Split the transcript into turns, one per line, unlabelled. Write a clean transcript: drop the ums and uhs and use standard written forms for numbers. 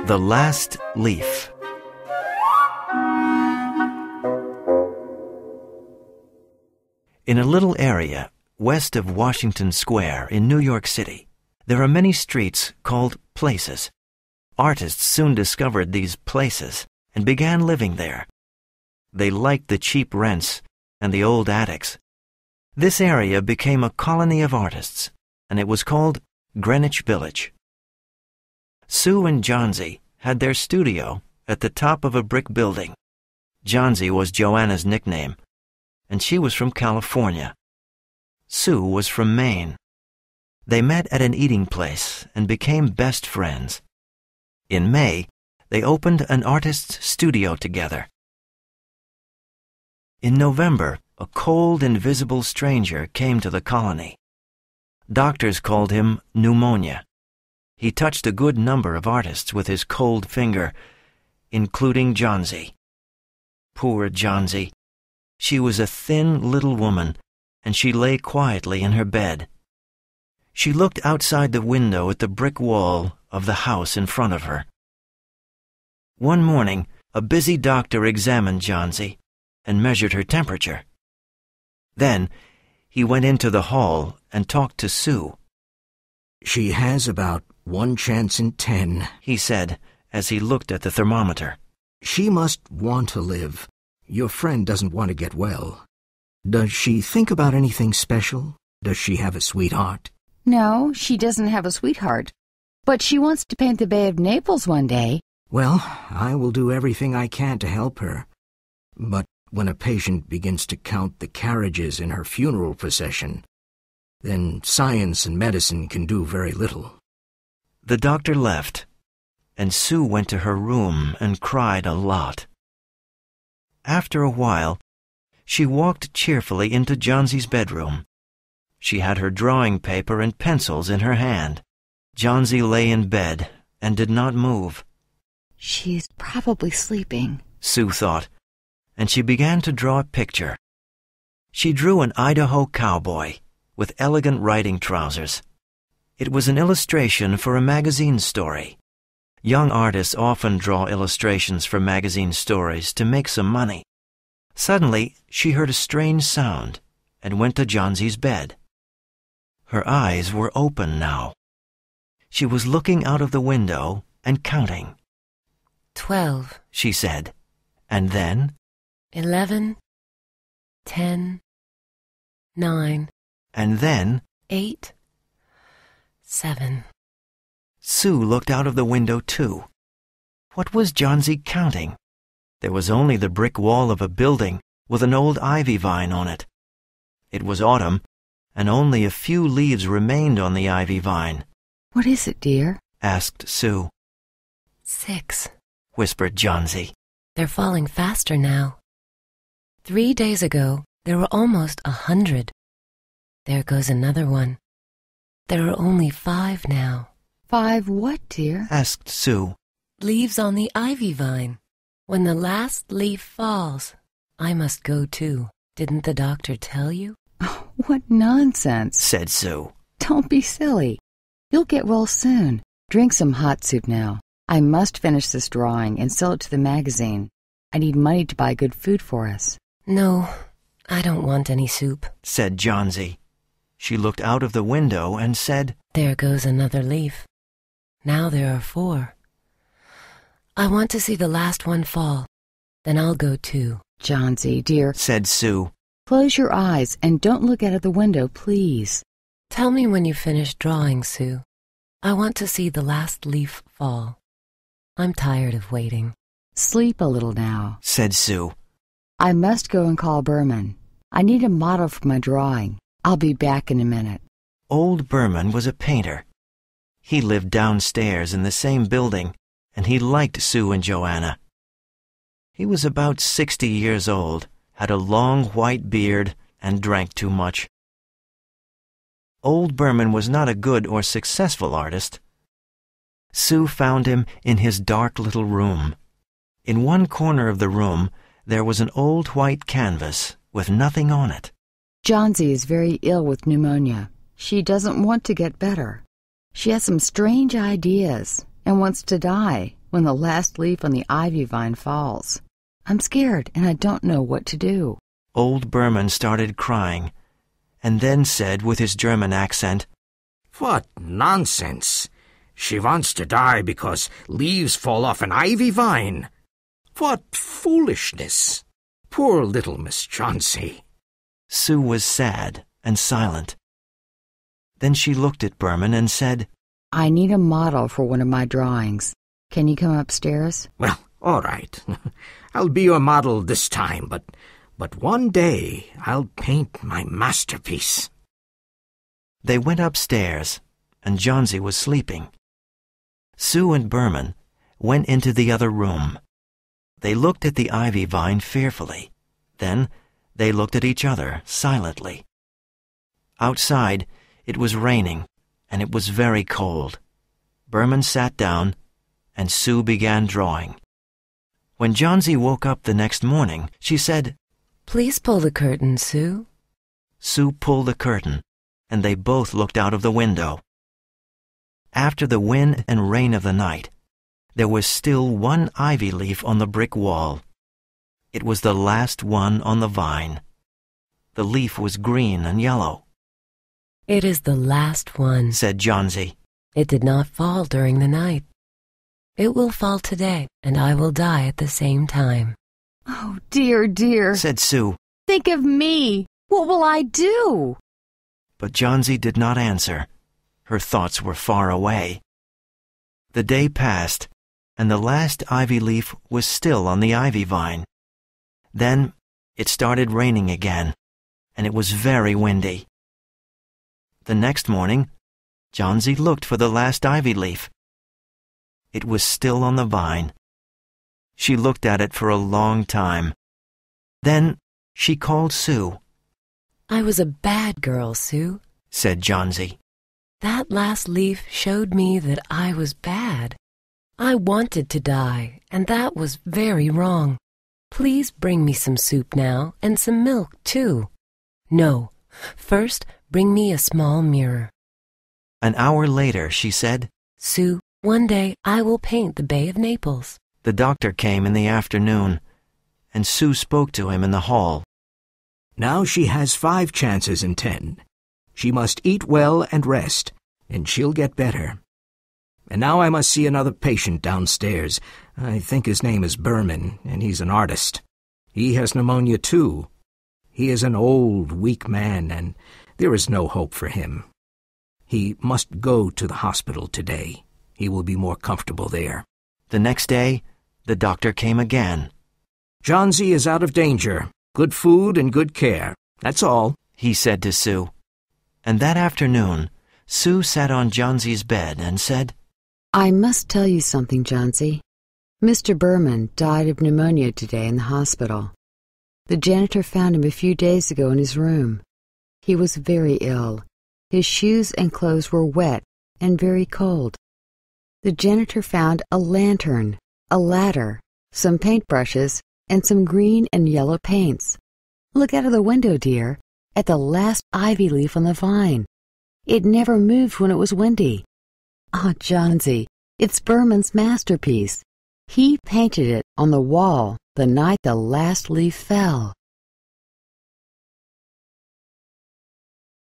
The Last Leaf. In a little area west of Washington Square in New York City, there are many streets called places. Artists soon discovered these places and began living there. They liked the cheap rents and the old attics. This area became a colony of artists, and it was called Greenwich Village. Sue and Johnsy had their studio at the top of a brick building. Johnsy was Joanna's nickname, and she was from California. Sue was from Maine. They met at an eating place and became best friends. In May, they opened an artist's studio together. In November, a cold, invisible stranger came to the colony. Doctors called him pneumonia. He touched a good number of artists with his cold finger, including Johnsy. Poor Johnsy. She was a thin little woman, and she lay quietly in her bed. She looked outside the window at the brick wall of the house in front of her. One morning, a busy doctor examined Johnsy and measured her temperature. Then, he went into the hall and talked to Sue.
"She has about 1 chance in 10,
he said as he looked at the thermometer.
"She must want to live. Your friend doesn't want to get well. Does she think about anything special? Does she have a sweetheart?"
No, she doesn't have a sweetheart. But she wants to paint the Bay of Naples one day.
Well, I will do everything I can to help her. But when a patient begins to count the carriages in her funeral procession, then science and medicine can do very little.
The doctor left, and Sue went to her room and cried a lot. After a while, she walked cheerfully into Johnsy's bedroom. She had her drawing paper and pencils in her hand. Johnsy lay in bed and did not move.
She's probably sleeping,
Sue thought, and she began to draw a picture. She drew an Idaho cowboy with elegant riding trousers. It was an illustration for a magazine story. Young artists often draw illustrations for magazine stories to make some money. Suddenly, she heard a strange sound and went to Johnsy's bed. Her eyes were open now. She was looking out of the window and counting.
12,
she said, and then
11, 10, 9,
and then
8, 7.
Sue looked out of the window too. What was Johnsy counting? There was only the brick wall of a building with an old ivy vine on it. It was autumn, and only a few leaves remained on the ivy vine.
"What is it, dear?"
asked Sue.
6,
whispered Johnsy.
They're falling faster now. 3 days ago, there were almost 100. There goes another one. There are only 5 now.
5 what, dear?
asked Sue.
Leaves on the ivy vine. When the last leaf falls, I must go too. Didn't the doctor tell you?
Oh, what nonsense,
said Sue.
Don't be silly. You'll get well soon. Drink some hot soup now. I must finish this drawing and sell it to the magazine. I need money to buy good food for us.
No, I don't want any soup,
said Johnsy. She looked out of the window and said,
There goes another leaf. Now there are 4. I want to see the last one fall. Then I'll go too.
Johnsy, dear,
said Sue.
Close your eyes and don't look out of the window, please.
Tell me when you finish drawing, Sue. I want to see the last leaf fall. I'm tired of waiting.
Sleep a little now,
said Sue.
I must go and call Berman. I need a model for my drawing. I'll be back in a minute.
Old Berman was a painter. He lived downstairs in the same building, and he liked Sue and Joanna. He was about 60 years old, had a long white beard, and drank too much. Old Berman was not a good or successful artist. Sue found him in his dark little room. In one corner of the room, there was an old white canvas with nothing on it.
Johnsy is very ill with pneumonia. She doesn't want to get better. She has some strange ideas and wants to die when the last leaf on the ivy vine falls. I'm scared and I don't know what to do."
Old Berman started crying, and then said with his German accent,
"What nonsense! She wants to die because leaves fall off an ivy vine. What foolishness! Poor little Miss Johnsy."
Sue was sad and silent. Then she looked at Berman and said,
"I need a model for one of my drawings. Can you come upstairs?"
"Well, all right. I'll be your model this time, but one day I'll paint my masterpiece."
They went upstairs, and Johnsy was sleeping. Sue and Berman went into the other room. They looked at the ivy vine fearfully. Then they looked at each other silently. Outside, it was raining, and it was very cold. Berman sat down, and Sue began drawing. When Johnsy woke up the next morning, she said,
"Please pull the curtain, Sue."
Sue pulled the curtain, and they both looked out of the window. After the wind and rain of the night, there was still one ivy leaf on the brick wall. It was the last one on the vine. The leaf was green and yellow.
"It is the last one,"
said Johnsy.
"It did not fall during the night. It will fall today, and I will die at the same time."
"Oh, dear, dear,"
said Sue.
"Think of me. What will I do?"
But Johnsy did not answer. Her thoughts were far away. The day passed, and the last ivy leaf was still on the ivy vine. Then it started raining again, and it was very windy. The next morning, Johnsy looked for the last ivy leaf. It was still on the vine. She looked at it for a long time. Then she called Sue.
"I was a bad girl, Sue,"
said Johnsy.
"That last leaf showed me that I was bad. I wanted to die, and that was very wrong. Please bring me some soup now, and some milk, too. No, first bring me a small mirror."
An hour later, she said,
"Sue, one day I will paint the Bay of Naples."
The doctor came in the afternoon, and Sue spoke to him in the hall.
"Now she has 5 chances in 10. She must eat well and rest, and she'll get better. And now I must see another patient downstairs. I think his name is Berman, and he's an artist. He has pneumonia, too. He is an old, weak man, and there is no hope for him. He must go to the hospital today. He will be more comfortable there."
The next day, the doctor came again.
"Johnsy is out of danger. Good food and good care. That's all,"
he said to Sue. And that afternoon, Sue sat on Johnsy's bed and said,
"I must tell you something, Johnsy. Mr. Berman died of pneumonia today in the hospital. The janitor found him a few days ago in his room. He was very ill. His shoes and clothes were wet and very cold. The janitor found a lantern, a ladder, some paintbrushes, and some green and yellow paints. Look out of the window, dear, at the last ivy leaf on the vine. It never moved when it was windy. Ah, Johnsy, it's Berman's masterpiece. He painted it on the wall the night the last leaf fell."